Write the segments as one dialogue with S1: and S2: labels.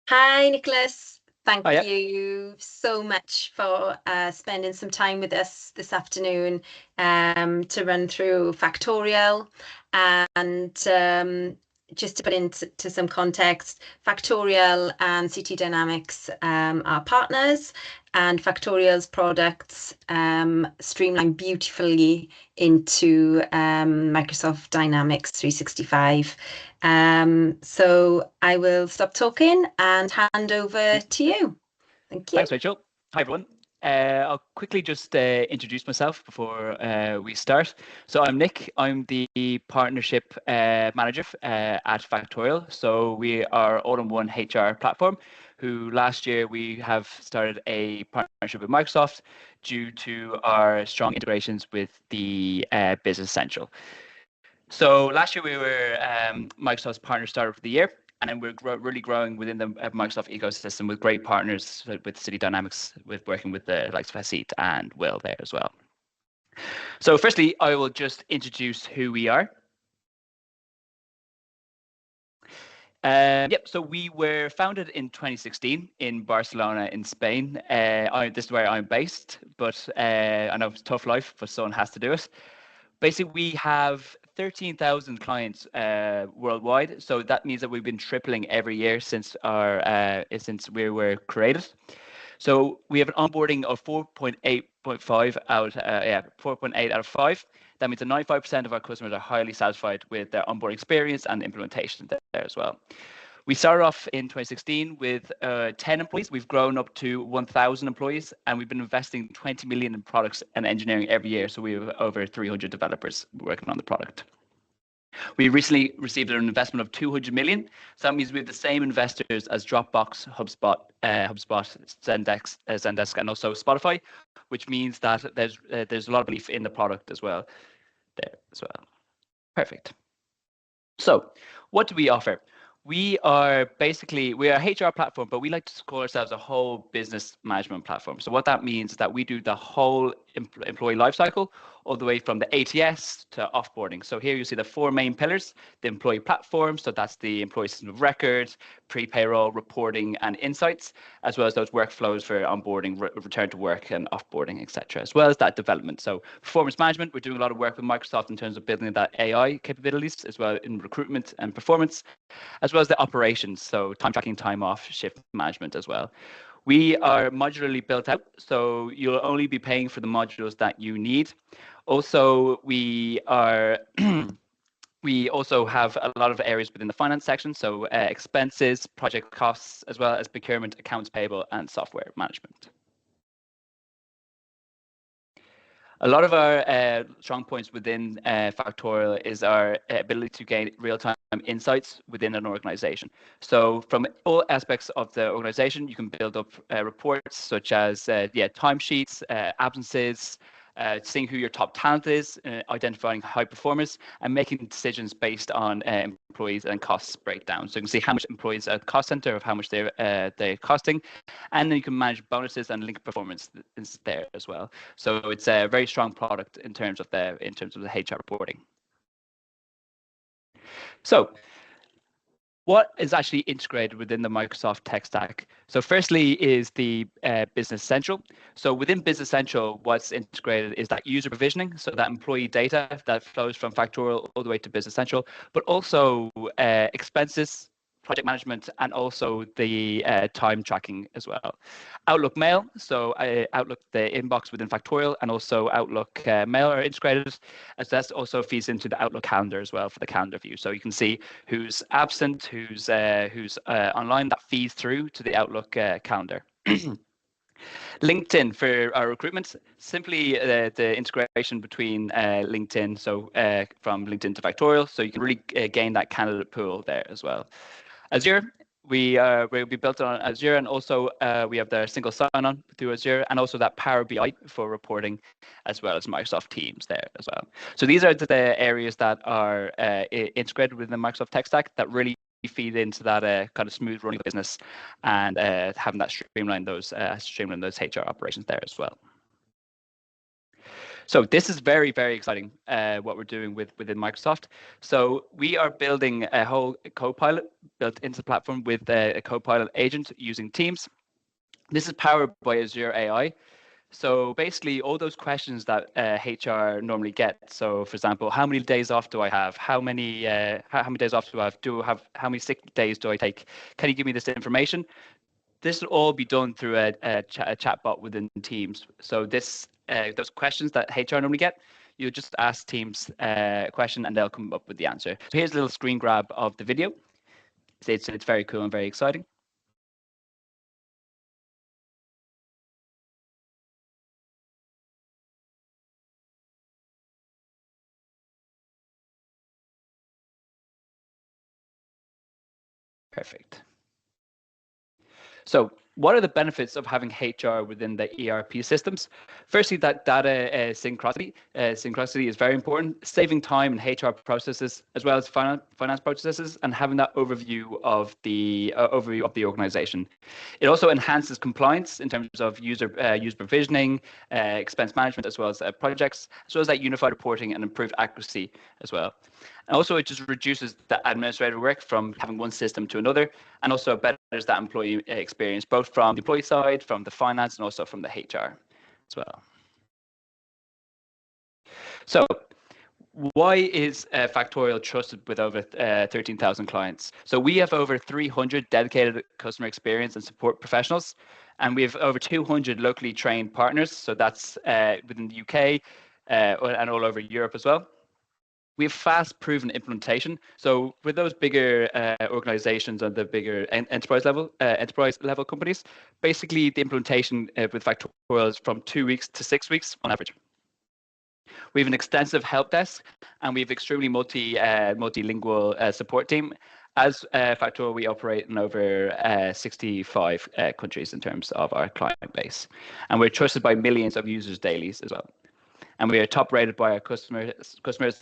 S1: Hi, Nicholas.
S2: Oh
S1: Thank
S2: yeah,
S1: you so much for spending some time with us this afternoon to run through Factorial and just to put into some context, Factorial and CT Dynamics are partners, and Factorial's products streamline beautifully into Microsoft Dynamics 365. So I will stop talking and hand over to you. Thank you.
S2: thanks, Rachel. Hi, everyone. I'll quickly just introduce myself before we start. So I'm Nick. I'm the partnership manager at Factorial. So we are all-in-one HR platform who last year we have started a partnership with Microsoft due to our strong integrations with the Business Central. So last year we were Microsoft's partner starter of the year, and then we're really growing within the Microsoft ecosystem with great partners with City Dynamics, with working with the likes of Haseet and Will there as well. So firstly, I will just introduce who we are. Yep, so we were founded in 2016 in Barcelona in Spain. This is where I'm based, but I know it's a tough life, but someone has to do it. Basically, we have 13,000 clients worldwide, so that means that we've been tripling every year since we were created. So we have an onboarding of 4.8 out of 5. That means that 95% of our customers are highly satisfied with their onboarding experience and implementation there as well. We started off in 2016 with 10 employees. We've grown up to 1,000 employees, and we've been investing 20 million in products and engineering every year. So we have over 300 developers working on the product. We recently received an investment of 200 million. So that means we have the same investors as Dropbox, HubSpot, Zendesk, and also Spotify, which means that there's a lot of belief in the product as well there as well. Perfect. So what do we offer? We are a HR platform, but we like to call ourselves a whole business management platform. So what that means is that we do the whole employee lifecycle, all the way from the ATS to offboarding. So here you see the 4 main pillars: the employee platform, so that's the employee system of record, pre-payroll, reporting, and insights, as well as those workflows for onboarding, return to work, and offboarding, etc., as well as that development. So performance management, we're doing a lot of work with Microsoft in terms of building that AI capabilities, as well in recruitment and performance, as well as the operations, so time tracking, time off, shift management as well. We are modularly built out, so you'll only be paying for the modules that you need. Also, we also have a lot of areas within the finance section, so expenses, project costs, as well as procurement, accounts payable, and software management. A lot of our strong points within Factorial is our ability to gain real-time insights within an organization. So from all aspects of the organization, you can build up reports such as timesheets, absences, seeing who your top talent is, identifying high performers, and making decisions based on employees and costs breakdown. So you can see how much employees at the cost center, of how much they're costing, and then you can manage bonuses and link performance there as well. So it's a very strong product in terms of the HR reporting. So what is actually integrated within the Microsoft tech stack? So firstly is the Business Central. So within Business Central, what's integrated is that user provisioning, so that employee data that flows from Factorial all the way to Business Central, but also expenses, project management, and also the time tracking as well. Outlook Mail, so Outlook, the inbox within Factorial, and also Outlook Mail are integrated, as that also feeds into the Outlook calendar as well for the calendar view. So you can see who's absent, who's online. That feeds through to the Outlook calendar. LinkedIn for our recruitment, simply the integration between LinkedIn, so from LinkedIn to Factorial, so you can really gain that candidate pool there as well. Azure, we'll be built on Azure, and also we have the single sign-on through Azure, and also that Power BI for reporting, as well as Microsoft Teams there as well. So these are the areas that are integrated within the Microsoft tech stack that really feed into that kind of smooth running business, and having that streamline those HR operations there as well. So this is very, very exciting, what we're doing within Microsoft. So we are building a whole Copilot built into the platform with a Copilot agent using Teams. This is powered by Azure AI. So basically, all those questions that HR normally get. So, for example, how many days off do I have? How many days off do I have? How many sick days do I take? Can you give me this information? This will all be done through a chatbot within Teams. So those questions that HR normally get, you just ask Teams a question and they'll come up with the answer. So here's a little screen grab of the video. It's very cool and very exciting. Perfect. So what are the benefits of having HR within the ERP systems? Firstly, that data synchronicity. Synchronicity is very important, saving time in HR processes as well as finance processes, and having that overview of the organization. It also enhances compliance in terms of user provisioning, expense management, as well as projects, as well as that unified reporting and improved accuracy as well. And also, it just reduces the administrative work from having one system to another, and also betters that employee experience, both from the employee side, from the finance, and also from the HR as well. So why is Factorial trusted with over 13,000 clients? So we have over 300 dedicated customer experience and support professionals, and we have over 200 locally trained partners. So that's within the UK and all over Europe as well. We have fast proven implementation. So with those bigger organizations and the bigger enterprise level companies, basically the implementation with Factorial is from 2 weeks to 6 weeks on average. We have an extensive help desk, and we have extremely multilingual support team. As Factorial, we operate in over 65 countries in terms of our client base, and we're trusted by millions of users daily as well. And we are top rated by our customers,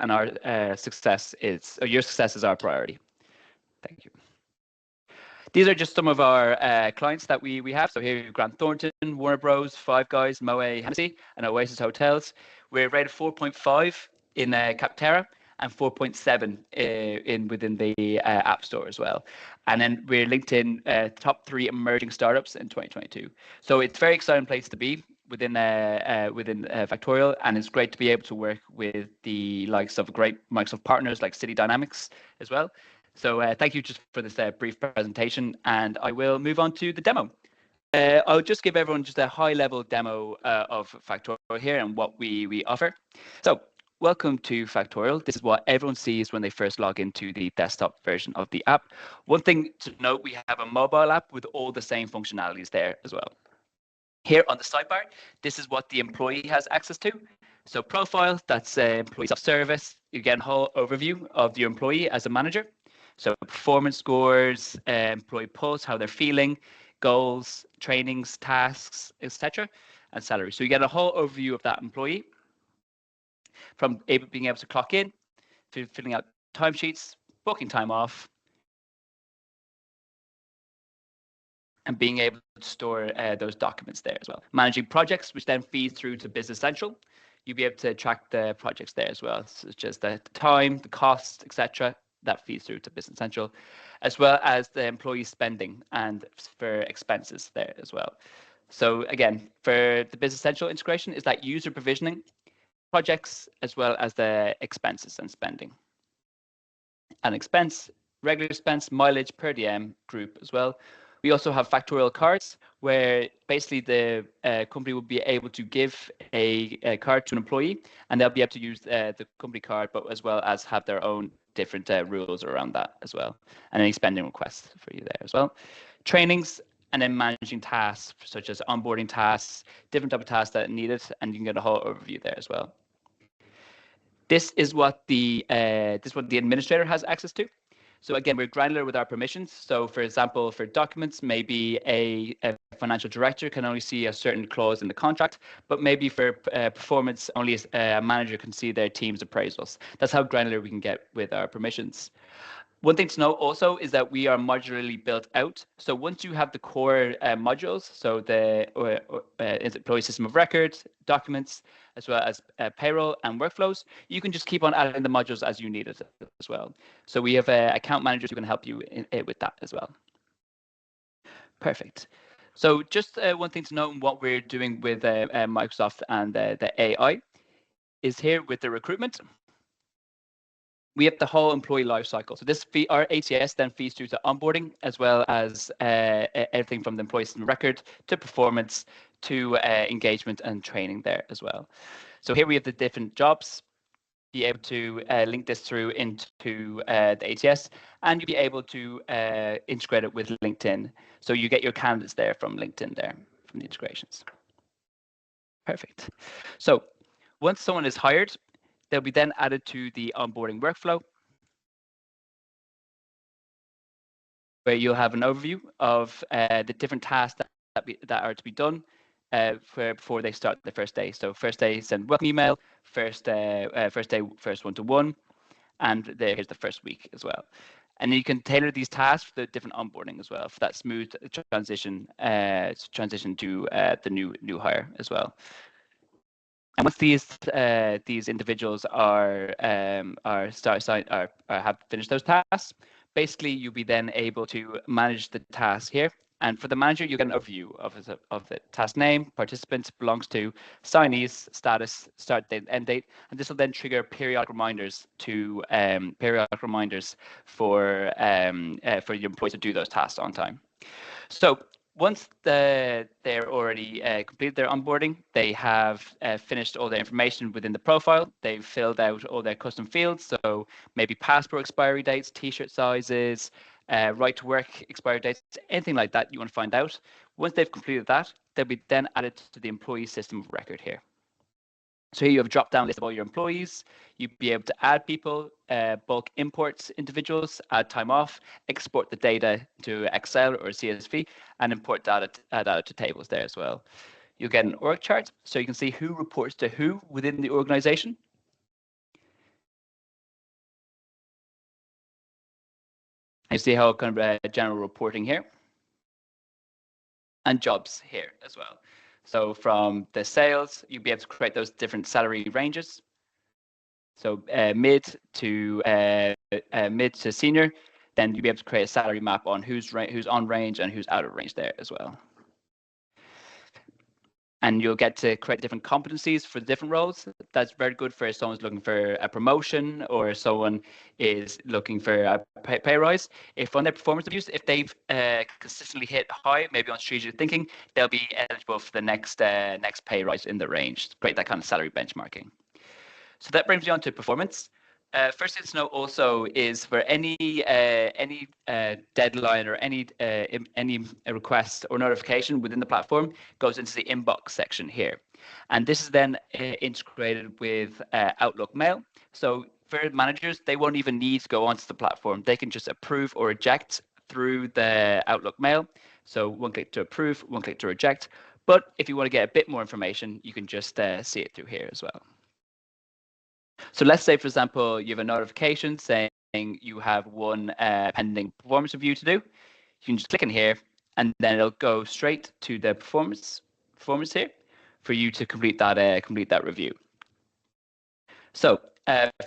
S2: and our your success is our priority. Thank you. These are just some of our clients that we have. So here, Grant Thornton, Warner Bros, Five Guys, Moët Hennessy, and Oasis Hotels. We're rated 4.5 in Capterra and 4.7 within the App Store as well. And then we're linked in top 3 emerging startups in 2022. So it's a very exciting place to be within Factorial, and it's great to be able to work with the likes of great Microsoft partners like City Dynamics as well. So thank you just for this brief presentation, and I will move on to the demo. I'll just give everyone just a high-level demo of Factorial here and what we offer. So welcome to Factorial. This is what everyone sees when they first log into the desktop version of the app. One thing to note, we have a mobile app with all the same functionalities there as well. Here on the sidebar, this is what the employee has access to. So profile, that's employee self-service. You get a whole overview of your employee as a manager. So performance scores, employee pulse, how they're feeling, goals, trainings, tasks, etc., and salary. So you get a whole overview of that employee, from being able to clock in, to filling out timesheets, booking time off, and being able to store those documents there as well. Managing projects, which then feed through to Business Central. You'll be able to track the projects there as well, such as the time, the cost, etc. That feeds through to Business Central, as well as the employee spending and for expenses there as well. So again, for the Business Central integration is that user provisioning, projects, as well as the expenses and spending. And expense, regular expense, mileage, per diem, group as well. We also have Factorial cards, where basically the company will be able to give a card to an employee, and they'll be able to use the company card, but as well as have their own different rules around that as well, and any spending requests for you there as well. Trainings, and then managing tasks such as onboarding tasks, different type of tasks that are needed, and you can get a whole overview there as well. This is what the administrator has access to. So again, we're granular with our permissions. So for example, for documents, maybe a financial director can only see a certain clause in the contract, but maybe for performance, only a manager can see their team's appraisals. That's how granular we can get with our permissions. One thing to note also is that we are modularly built out. So once you have the core modules, so the employee system of records, documents, as well as payroll and workflows, you can just keep on adding the modules as you need it as well. So we have account managers who can help you with that as well. Perfect. So just one thing to note in what we're doing with Microsoft and the AI is here with the recruitment. We have the whole employee life cycle. So this our ATS then feeds through to onboarding, as well as everything from the employee system record to performance to engagement and training there as well. So here we have the different jobs. Be able to link this through into the ATS, and you'll be able to integrate it with LinkedIn. So you get your candidates there from LinkedIn there, from the integrations. Perfect. So once someone is hired, they'll be then added to the onboarding workflow, where you'll have an overview of the different tasks that are to be done before they start the first day. So first day, send welcome email, first day, first one-to-one, and here's the first week as well. And you can tailor these tasks for the different onboarding as well, for that smooth transition to the new hire as well. And once these individuals have finished those tasks, basically you'll be then able to manage the tasks here. And for the manager, you get an overview of the task name, participants, belongs to, signees, status, start date, end date, and this will then trigger periodic reminders for your employees to do those tasks on time. So once they're already completed their onboarding, they have finished all their information within the profile. They've filled out all their custom fields, so maybe passport expiry dates, t-shirt sizes, right to work expiry dates, anything like that you want to find out. Once they've completed that, they'll be then added to the employee system of record here. So here you have a drop-down list of all your employees. You'd be able to add people, bulk import individuals, add time off, export the data to Excel or CSV, and import data to tables there as well. You'll get an org chart, so you can see who reports to who within the organization. And you see how kind of general reporting here. And jobs here as well. So from the sales, you'll be able to create those different salary ranges. So mid to senior, then you'll be able to create a salary map on who's on range and who's out of range there as well. And you'll get to create different competencies for the different roles. That's very good for if someone's looking for a promotion or someone is looking for a pay rise. If on their performance reviews, if they've consistently hit high, maybe on strategic thinking, they'll be eligible for the next pay rise in the range. Great, that kind of salary benchmarking. So that brings me on to performance. First thing to note also is for any deadline or any request or notification within the platform goes into the inbox section here, and this is then integrated with Outlook Mail. So for managers, they won't even need to go onto the platform. They can just approve or reject through the Outlook Mail. So one click to approve, one click to reject. But if you want to get a bit more information, you can just see it through here as well. So let's say, for example, you have a notification saying you have one pending performance review to do. You can just click in here, and then it'll go straight to the performance here for you to complete that review. So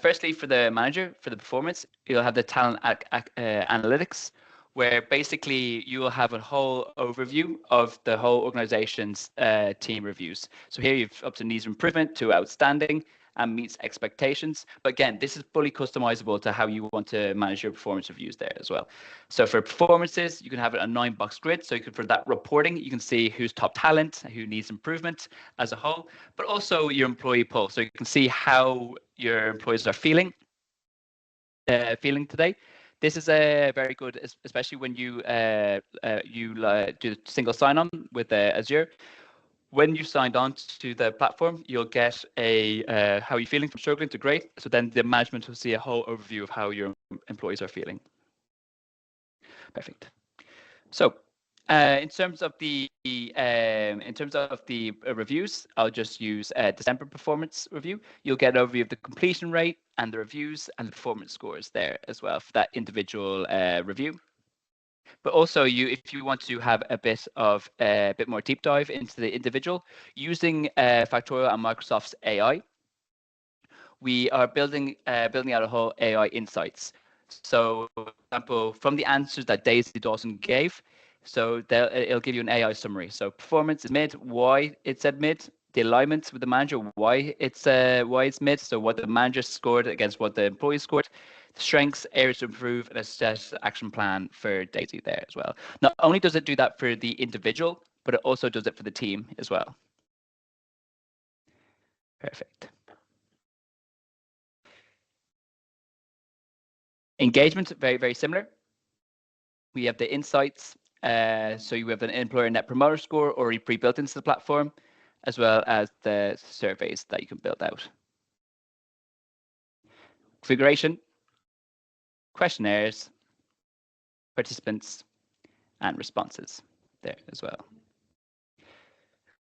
S2: firstly, for the manager, for the performance, you'll have the talent analytics, where basically you will have a whole overview of the whole organization's team reviews. So here you've up to needs improvement to outstanding and meets expectations. But again, this is fully customizable to how you want to manage your performance reviews there as well. So for performances, you can have it a 9-box grid. So you can, for that reporting, you can see who's top talent, who needs improvement as a whole, but also your employee poll. So you can see how your employees are feeling today. This is very good, especially when you do single sign-on with Azure. When you signed on to the platform, you'll get a how are you feeling from struggling to great. So then the management will see a whole overview of how your employees are feeling. Perfect. So In terms of the reviews, I'll just use December performance review. You'll get an overview of the completion rate and the reviews and the performance scores there as well for that individual review. But also, if you want to have a bit more deep dive into the individual, using Factorial and Microsoft's AI, we are building out a whole AI insights. So, for example, from the answers that Daisy Dawson gave, so it'll give you an AI summary. So performance is mid, why it said mid, the alignment with the manager, why it's mid, so what the manager scored against what the employee scored, strengths, areas to improve, and a set action plan for Daisy there as well. Not only does it do that for the individual, but it also does it for the team as well. Perfect. Engagement, very, very similar. We have the insights. So you have an employer net promoter score already pre-built into the platform, as well as the surveys that you can build out. Configuration, questionnaires, participants, and responses there as well.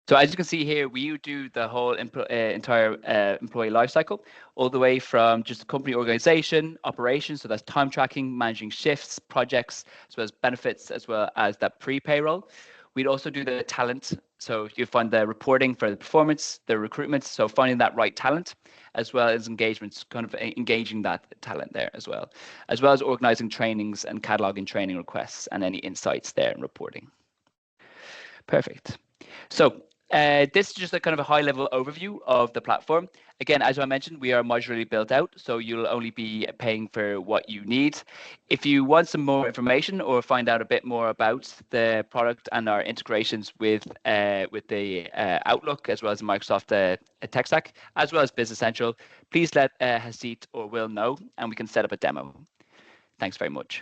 S2: So as you can see here, we do the whole entire employee lifecycle, all the way from just company organization, operations, so that's time tracking, managing shifts, projects, as well as benefits, as well as that pre-payroll. We'd also do the talent, so you find the reporting for the performance, the recruitment, so finding that right talent, as well as engagements, kind of engaging that talent there as well as organizing trainings and cataloging training requests and any insights there and reporting. Perfect. So this is just a kind of a high-level overview of the platform. Again, as I mentioned, we are modularly built out, so you'll only be paying for what you need. If you want some more information or find out a bit more about the product and our integrations with the Outlook, as well as Microsoft tech stack, as well as Business Central, please let Haseet or Will know, and we can set up a demo. Thanks very much.